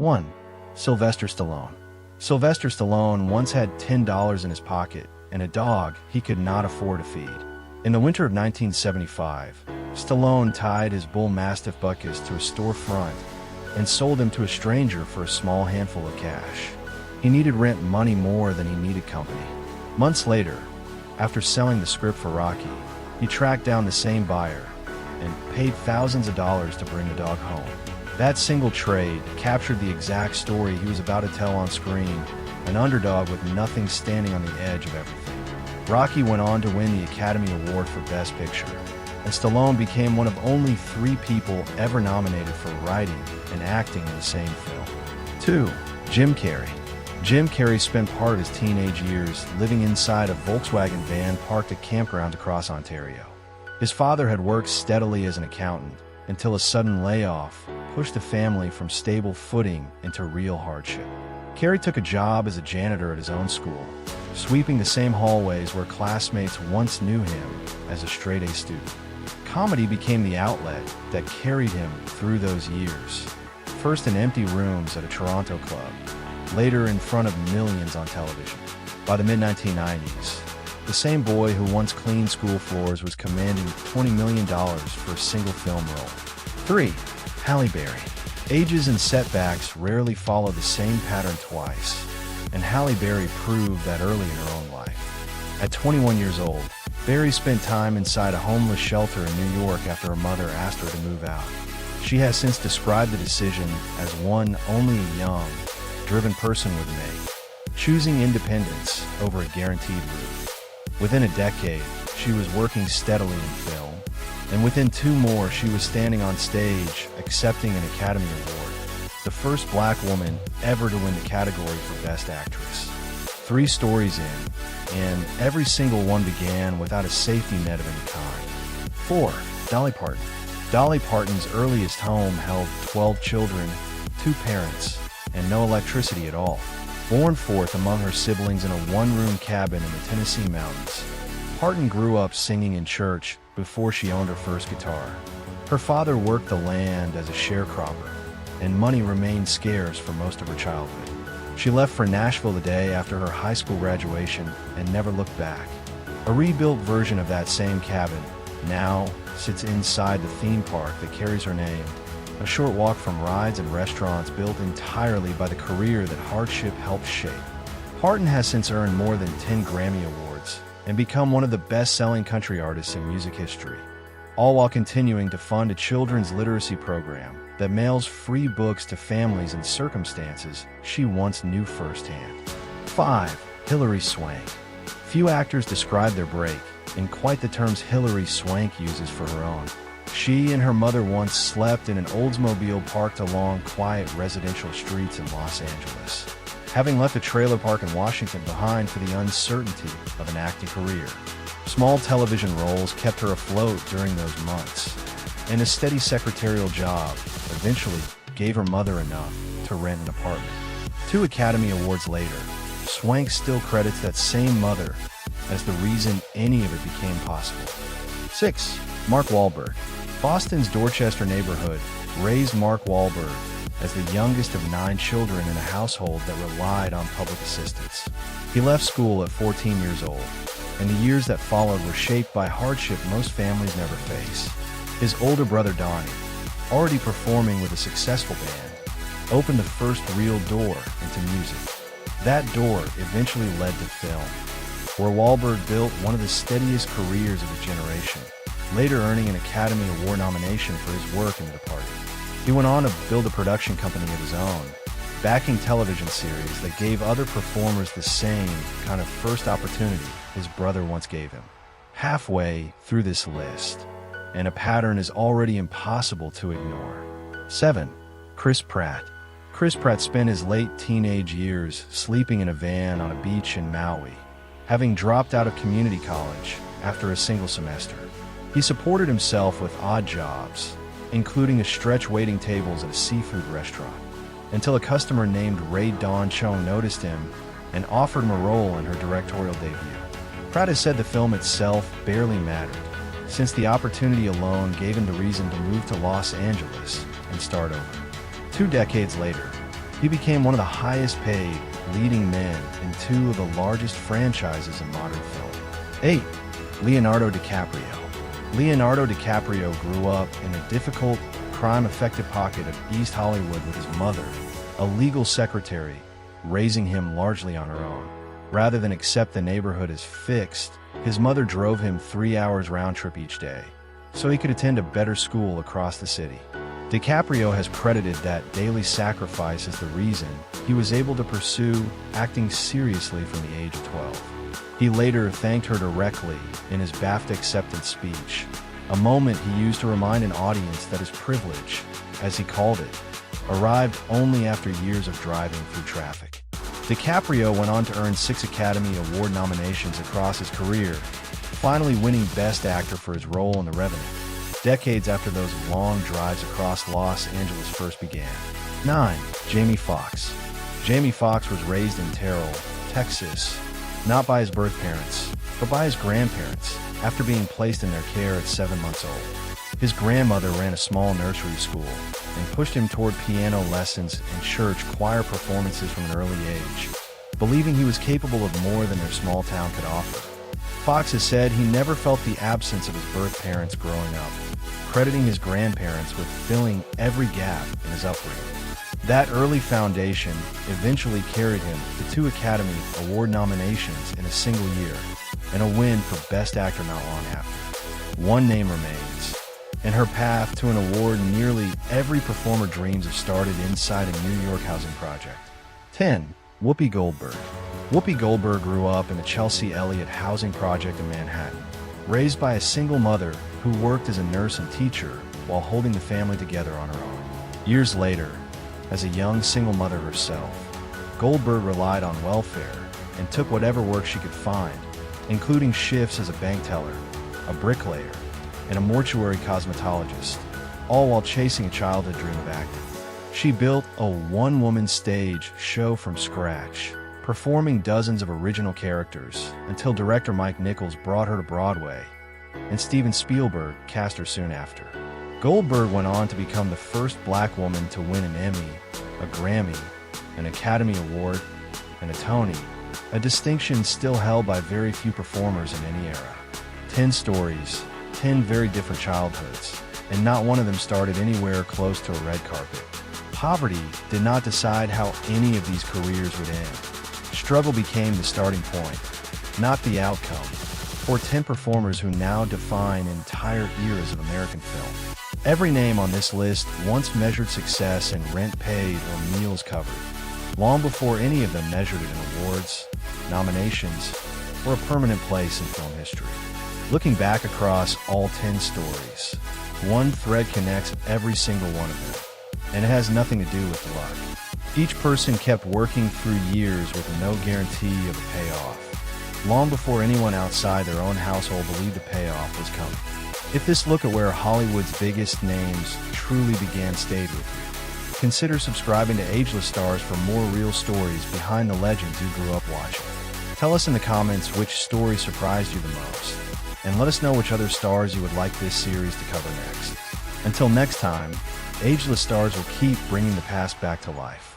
1. Sylvester Stallone. Sylvester Stallone once had $10 in his pocket and a dog he could not afford to feed. In the winter of 1975, Stallone tied his bull mastiff Buckus to a storefront and sold him to a stranger for a small handful of cash. He needed rent money more than he needed company. Months later, after selling the script for Rocky, he tracked down the same buyer and paid thousands of dollars to bring the dog home. That single trade captured the exact story he was about to tell on screen, an underdog with nothing standing on the edge of everything. Rocky went on to win the Academy Award for Best Picture, and Stallone became one of only 3 people ever nominated for writing and acting in the same film. 2. Jim Carrey. Jim Carrey spent part of his teenage years living inside a Volkswagen van parked at campgrounds across Ontario. His father had worked steadily as an accountant until a sudden layoff pushed the family from stable footing into real hardship. Carrey took a job as a janitor at his own school, sweeping the same hallways where classmates once knew him as a straight-A student. Comedy became the outlet that carried him through those years, first in empty rooms at a Toronto club, later in front of millions on television. By the mid-1990s, the same boy who once cleaned school floors was commanding $20 million for a single film role. 3. Halle Berry. Ages and setbacks rarely follow the same pattern twice, and Halle Berry proved that early in her own life. At 21 years old, Berry spent time inside a homeless shelter in New York after her mother asked her to move out. She has since described the decision as one only a young, driven person would make, choosing independence over a guaranteed roof. Within a decade, she was working steadily in film, and within 2 more she was standing on stage accepting an Academy Award, the first black woman ever to win the category for Best Actress. 3 stories in, and every single one began without a safety net of any kind. 4. Dolly Parton. Dolly Parton's earliest home held 12 children, 2 parents, and no electricity at all. Born 4th among her siblings in a 1-room cabin in the Tennessee mountains, Parton grew up singing in church before she owned her first guitar. Her father worked the land as a sharecropper, and money remained scarce for most of her childhood. She left for Nashville the day after her high school graduation and never looked back. A rebuilt version of that same cabin now sits inside the theme park that carries her name, a short walk from rides and restaurants built entirely by the career that hardship helped shape. Parton has since earned more than 10 Grammy Awards and become one of the best-selling country artists in music history, all while continuing to fund a children's literacy program that mails free books to families in circumstances she once knew firsthand. 5. Hilary Swank. Few actors describe their break in quite the terms Hilary Swank uses for her own. She and her mother once slept in an Oldsmobile parked along quiet residential streets in Los Angeles, having left a trailer park in Washington behind for the uncertainty of an acting career. Small television roles kept her afloat during those months, and a steady secretarial job eventually gave her mother enough to rent an apartment. 2 Academy Awards later, Swank still credits that same mother as the reason any of it became possible. 6. Mark Wahlberg. Boston's Dorchester neighborhood raised Mark Wahlberg as the youngest of 9 children in a household that relied on public assistance. He left school at 14 years old, and the years that followed were shaped by hardship most families never face. His older brother Donnie, already performing with a successful band, opened the first real door into music. That door eventually led to film, where Wahlberg built one of the steadiest careers of his generation, later earning an Academy Award nomination for his work in the department. He went on to build a production company of his own, backing television series that gave other performers the same kind of first opportunity his brother once gave him. Halfway through this list, and a pattern is already impossible to ignore. 7. Chris Pratt. Chris Pratt spent his late teenage years sleeping in a van on a beach in Maui, having dropped out of community college after a single semester. He supported himself with odd jobs, including a stretch waiting tables at a seafood restaurant, until a customer named Ray Dawn Chung noticed him and offered him a role in her directorial debut. Pratt has said the film itself barely mattered, since the opportunity alone gave him the reason to move to Los Angeles and start over. 2 decades later, He became one of the highest paid leading men in two of the largest franchises in modern film. 8. Leonardo DiCaprio. Leonardo DiCaprio grew up in a difficult, crime-affected pocket of East Hollywood with his mother, a legal secretary, raising him largely on her own. Rather than accept the neighborhood as fixed, his mother drove him 3 hours round trip each day, so he could attend a better school across the city. DiCaprio has credited that daily sacrifice as the reason he was able to pursue acting seriously from the age of 12. He later thanked her directly in his BAFTA acceptance speech, a moment he used to remind an audience that his privilege, as he called it, arrived only after years of driving through traffic. DiCaprio went on to earn 6 Academy Award nominations across his career, finally winning Best Actor for his role in The Revenant, decades after those long drives across Los Angeles first began. 9. Jamie Foxx. Jamie Foxx was raised in Terrell, Texas, not by his birth parents, but by his grandparents, after being placed in their care at 7 months old. His grandmother ran a small nursery school and pushed him toward piano lessons and church choir performances from an early age, believing he was capable of more than their small town could offer. Fox has said he never felt the absence of his birth parents growing up, crediting his grandparents with filling every gap in his upbringing. That early foundation eventually carried him to 2 Academy Award nominations in a single year, and a win for Best Actor not long after. One name remains, and her path to an award nearly every performer dreams of started inside a New York housing project. 10. Whoopi Goldberg. Whoopi Goldberg grew up in the Chelsea Elliott housing project in Manhattan, raised by a single mother who worked as a nurse and teacher while holding the family together on her own. Years later, as a young single mother herself, Goldberg relied on welfare and took whatever work she could find, including shifts as a bank teller, a bricklayer, and a mortuary cosmetologist, all while chasing a childhood dream of acting. She built a one-woman stage show from scratch, performing dozens of original characters until director Mike Nichols brought her to Broadway, and Steven Spielberg cast her soon after. Goldberg went on to become the first black woman to win an Emmy, a Grammy, an Academy Award, and a Tony, a distinction still held by very few performers in any era. 10 stories, 10 very different childhoods, and not one of them started anywhere close to a red carpet. Poverty did not decide how any of these careers would end. Struggle became the starting point, not the outcome, for 10 performers who now define entire eras of American film. Every name on this list once measured success in rent paid or meals covered, long before any of them measured it in awards, nominations, or a permanent place in film history. Looking back across all 10 stories, one thread connects every single one of them, and it has nothing to do with luck. Each person kept working through years with no guarantee of a payoff, long before anyone outside their own household believed the payoff was coming. If this look at where Hollywood's biggest names truly began stayed with you, consider subscribing to AgelessStars for more real stories behind the legends you grew up watching. Tell us in the comments which story surprised you the most, and let us know which other stars you would like this series to cover next. Until next time, AgelessStars will keep bringing the past back to life.